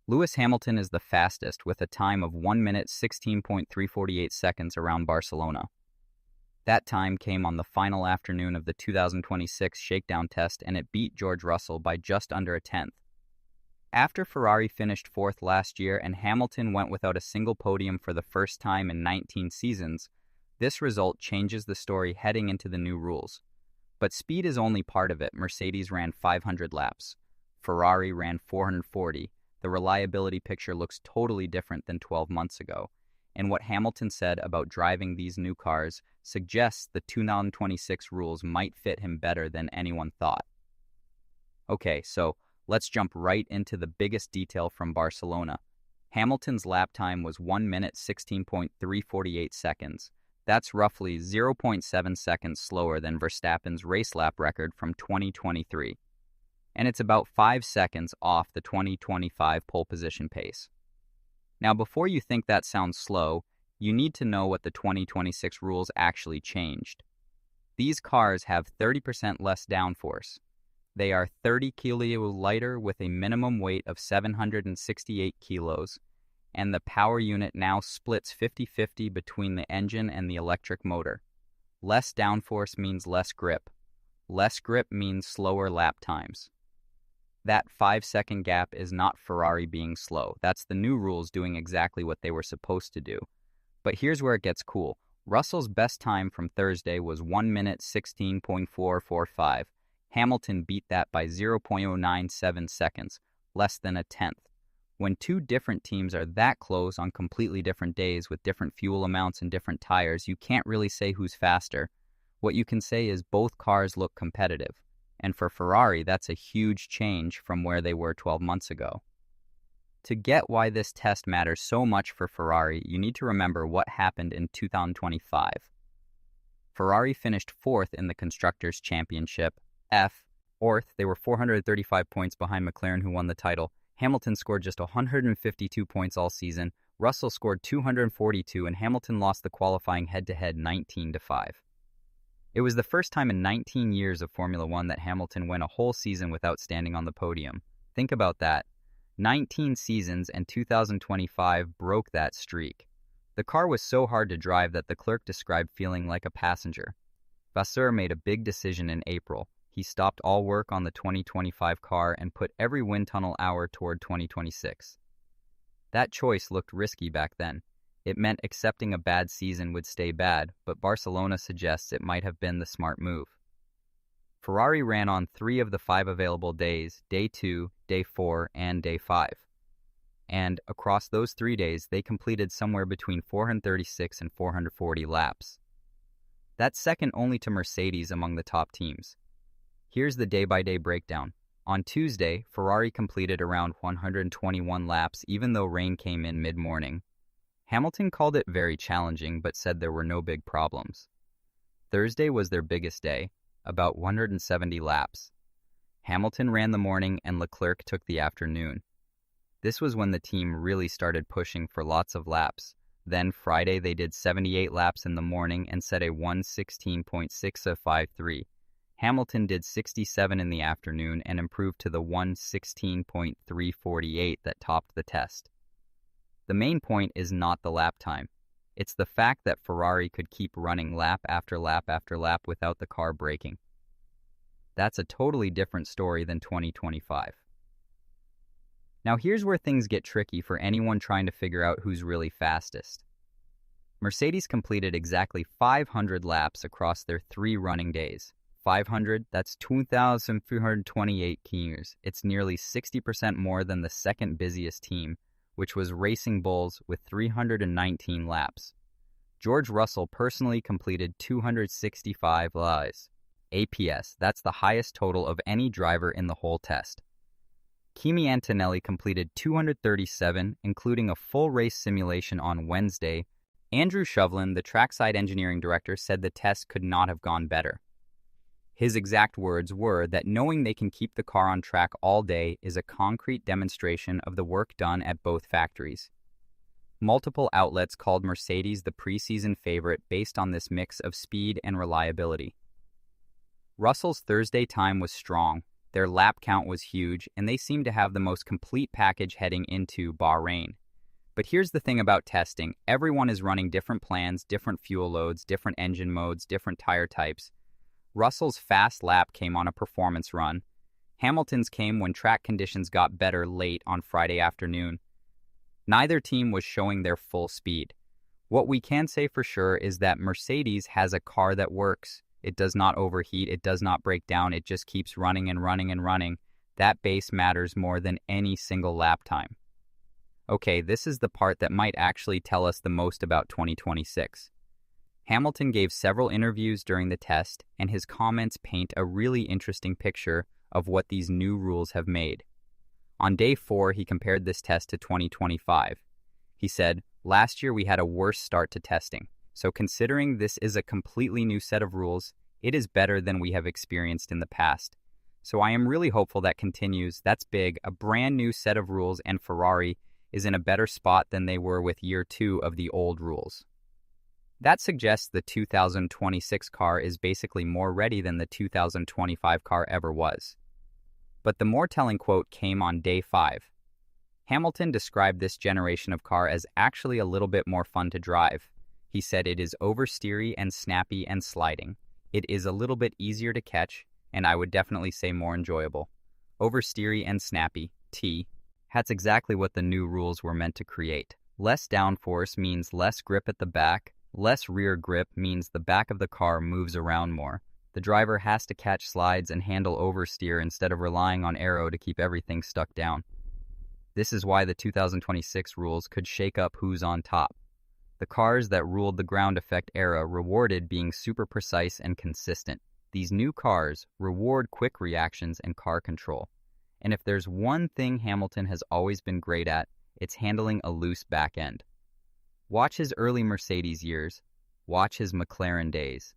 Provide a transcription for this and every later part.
Lewis Hamilton is the fastest with a time of 1 minute 16.348 seconds around Barcelona. That time came on the final afternoon of the 2026 shakedown test, and it beat George Russell by just under a tenth. After Ferrari finished fourth last year and Hamilton went without a single podium for the first time in 19 seasons, this result changes the story heading into the new rules. But speed is only part of it. Mercedes ran 500 laps. Ferrari ran 440. The reliability picture looks totally different than 12 months ago. And what Hamilton said about driving these new cars suggests the 2026 rules might fit him better than anyone thought. Okay, so let's jump right into the biggest detail from Barcelona. Hamilton's lap time was 1 minute 16.348 seconds. That's roughly 0.7 seconds slower than Verstappen's race lap record from 2023. And it's about 5 seconds off the 2025 pole position pace. Now, before you think that sounds slow, you need to know what the 2026 rules actually changed. These cars have 30% less downforce. They are 30 kilos lighter with a minimum weight of 768 kilos, and the power unit now splits 50-50 between the engine and the electric motor. Less downforce means less grip. Less grip means slower lap times. That 5-second gap is not Ferrari being slow. That's the new rules doing exactly what they were supposed to do. But here's where it gets cool. Russell's best time from Thursday was 1 minute 16.445. Hamilton beat that by 0.097 seconds, less than a tenth. When two different teams are that close on completely different days with different fuel amounts and different tires, you can't really say who's faster. What you can say is both cars look competitive. And for Ferrari, that's a huge change from where they were 12 months ago. To get why this test matters so much for Ferrari, you need to remember what happened in 2025. Ferrari finished fourth in the Constructors' Championship, fourth. They were 435 points behind McLaren, who won the title. Hamilton scored just 152 points all season. Russell scored 242, and Hamilton lost the qualifying head-to-head 19-5. It was the first time in 19 years of Formula One that Hamilton went a whole season without standing on the podium. Think about that. 19 seasons, and 2025 broke that streak. The car was so hard to drive that the clerk described feeling like a passenger. Vasseur made a big decision in April. He stopped all work on the 2025 car and put every wind tunnel hour toward 2026. That choice looked risky back then. It meant accepting a bad season would stay bad, but Barcelona suggests it might have been the smart move. Ferrari ran on 3 of the 5 available days, day 2, day 4, and day 5. And across those 3 days, they completed somewhere between 436 and 440 laps. That's second only to Mercedes among the top teams. Here's the day-by-day breakdown. On Tuesday, Ferrari completed around 121 laps even though rain came in mid-morning. Hamilton called it very challenging but said there were no big problems. Thursday was their biggest day, about 170 laps. Hamilton ran the morning and Leclerc took the afternoon. This was when the team really started pushing for lots of laps. Then Friday they did 78 laps in the morning and set a 1:16.653. Hamilton did 67 in the afternoon and improved to the 1:16.348 that topped the test. The main point is not the lap time. It's the fact that Ferrari could keep running lap after lap after lap without the car braking. That's a totally different story than 2025. Now here's where things get tricky for anyone trying to figure out who's really fastest. Mercedes completed exactly 500 laps across their 3 running days. 500, that's 2,328 kilometers. It's nearly 60% more than the second busiest team, which was Racing Bulls with 319 laps. George Russell personally completed 265 laps. APS, that's the highest total of any driver in the whole test. Kimi Antonelli completed 237, including a full race simulation on Wednesday. Andrew Shovlin, the trackside engineering director, said the test could not have gone better. His exact words were that knowing they can keep the car on track all day is a concrete demonstration of the work done at both factories. Multiple outlets called Mercedes the preseason favorite based on this mix of speed and reliability. Russell's Thursday time was strong. Their lap count was huge, and they seemed to have the most complete package heading into Bahrain. But here's the thing about testing. Everyone is running different plans, different fuel loads, different engine modes, different tire types. Russell's fast lap came on a performance run. Hamilton's came when track conditions got better late on Friday afternoon. Neither team was showing their full speed. What we can say for sure is that Mercedes has a car that works. It does not overheat, it does not break down, it just keeps running and running and running. That base matters more than any single lap time. Okay, this is the part that might actually tell us the most about 2026. Hamilton gave several interviews during the test, and his comments paint a really interesting picture of what these new rules have made. On day 4, he compared this test to 2025. He said, "Last year we had a worse start to testing. So considering this is a completely new set of rules, it is better than we have experienced in the past. So I am really hopeful that continues. That's big, a brand new set of rules, and Ferrari is in a better spot than they were with year 2 of the old rules." That suggests the 2026 car is basically more ready than the 2025 car ever was. But the more telling quote came on day 5. Hamilton described this generation of car as actually a little bit more fun to drive. He said it is oversteery and snappy and sliding. It is a little bit easier to catch, and I would definitely say more enjoyable. Oversteery and snappy, that's exactly what the new rules were meant to create. Less downforce means less grip at the back. Less rear grip means the back of the car moves around more. The driver has to catch slides and handle oversteer instead of relying on aero to keep everything stuck down. This is why the 2026 rules could shake up who's on top. The cars that ruled the ground effect era rewarded being super precise and consistent. These new cars reward quick reactions and car control. And if there's one thing Hamilton has always been great at, it's handling a loose back end. Watch his early Mercedes years. Watch his McLaren days.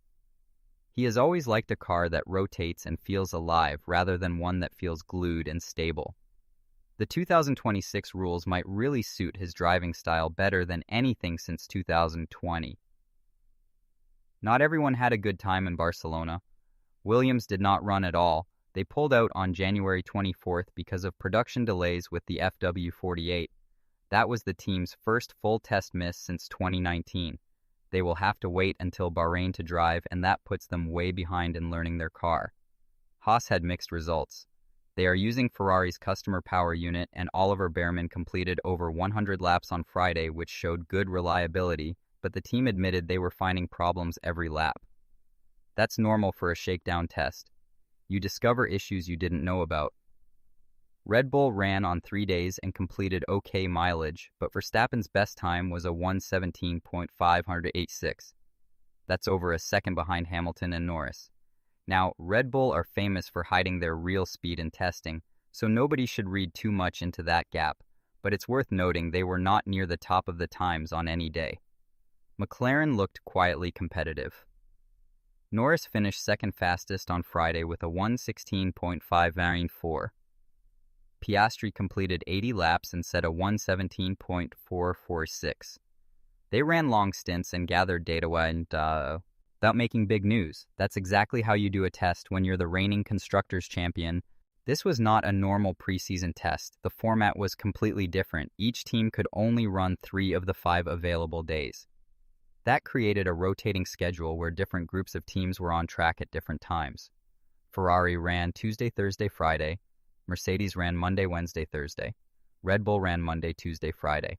He has always liked a car that rotates and feels alive rather than one that feels glued and stable. The 2026 rules might really suit his driving style better than anything since 2020. Not everyone had a good time in Barcelona. Williams did not run at all. They pulled out on January 24th because of production delays with the FW48. That was the team's first full test miss since 2019. They will have to wait until Bahrain to drive, and that puts them way behind in learning their car. Haas had mixed results. They are using Ferrari's customer power unit, and Oliver Behrman completed over 100 laps on Friday, which showed good reliability, but the team admitted they were finding problems every lap. That's normal for a shakedown test. You discover issues you didn't know about. Red Bull ran on 3 days and completed okay mileage, but Verstappen's best time was a 1:17.586. That's over a second behind Hamilton and Norris. Now, Red Bull are famous for hiding their real speed in testing, so nobody should read too much into that gap, but it's worth noting they were not near the top of the times on any day. McLaren looked quietly competitive. Norris finished second fastest on Friday with a 1:16.594. Piastri completed 80 laps and set a 1:17.446. They ran long stints and gathered data without making big news. That's exactly how you do a test when you're the reigning Constructors' champion. This was not a normal preseason test. The format was completely different. Each team could only run 3 of the 5 available days. That created a rotating schedule where different groups of teams were on track at different times. Ferrari ran Tuesday, Thursday, Friday. Mercedes ran Monday, Wednesday, Thursday. Red Bull ran Monday, Tuesday, Friday.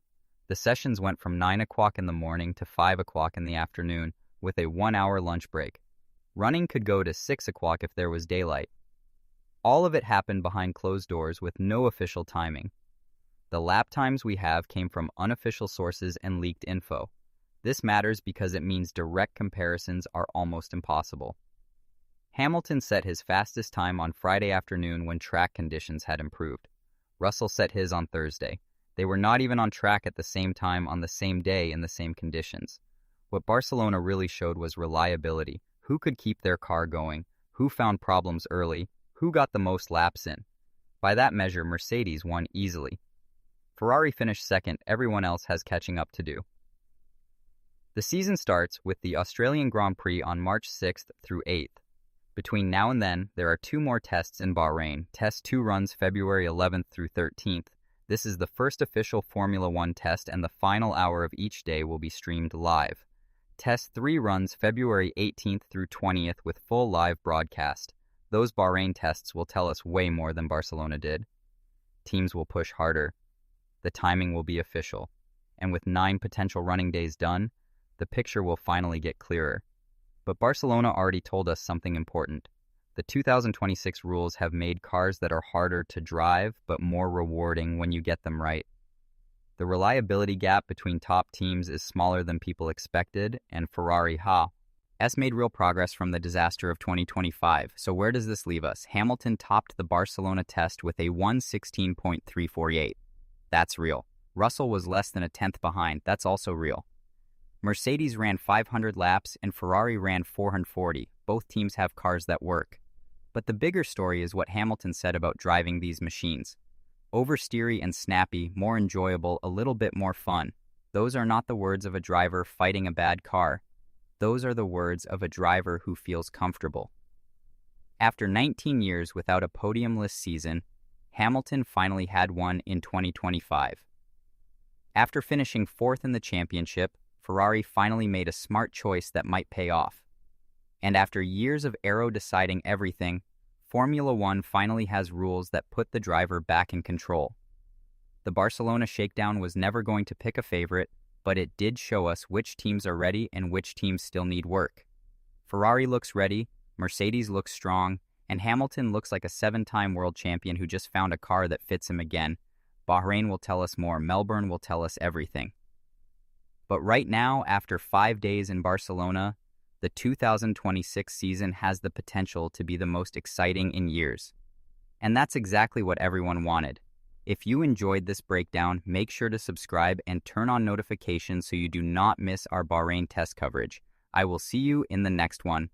The sessions went from 9 o'clock in the morning to 5 o'clock in the afternoon, with a 1-hour lunch break. Running could go to 6 o'clock if there was daylight. All of it happened behind closed doors with no official timing. The lap times we have came from unofficial sources and leaked info. This matters because it means direct comparisons are almost impossible. Hamilton set his fastest time on Friday afternoon when track conditions had improved. Russell set his on Thursday. They were not even on track at the same time on the same day in the same conditions. What Barcelona really showed was reliability. Who could keep their car going? Who found problems early? Who got the most laps in? By that measure, Mercedes won easily. Ferrari finished second. Everyone else has catching up to do. The season starts with the Australian Grand Prix on March 6th through 8th. Between now and then, there are 2 more tests in Bahrain. Test 2 runs February 11th through 13th. This is the first official Formula One test, and the final hour of each day will be streamed live. Test 3 runs February 18th through 20th with full live broadcast. Those Bahrain tests will tell us way more than Barcelona did. Teams will push harder. The timing will be official. And with 9 potential running days done, the picture will finally get clearer. But Barcelona already told us something important. The 2026 rules have made cars that are harder to drive but more rewarding when you get them right. The reliability gap between top teams is smaller than people expected, and Ferrari has made real progress from the disaster of 2025. So where does this leave us? Hamilton topped the Barcelona test with a 1:16.348. That's real. Russell was less than a tenth behind. That's also real. Mercedes ran 500 laps and Ferrari ran 440. Both teams have cars that work. But the bigger story is what Hamilton said about driving these machines. Oversteery and snappy, more enjoyable, a little bit more fun. Those are not the words of a driver fighting a bad car. Those are the words of a driver who feels comfortable. After 19 years without a podiumless season, Hamilton finally had one in 2025. After finishing 4th in the championship, Ferrari finally made a smart choice that might pay off. And after years of Aero deciding everything, Formula One finally has rules that put the driver back in control. The Barcelona shakedown was never going to pick a favorite, but it did show us which teams are ready and which teams still need work. Ferrari looks ready, Mercedes looks strong, and Hamilton looks like a 7-time world champion who just found a car that fits him again. Bahrain will tell us more. Melbourne will tell us everything. But right now, after 5 days in Barcelona, the 2026 season has the potential to be the most exciting in years. And that's exactly what everyone wanted. If you enjoyed this breakdown, make sure to subscribe and turn on notifications so you do not miss our Bahrain test coverage. I will see you in the next one.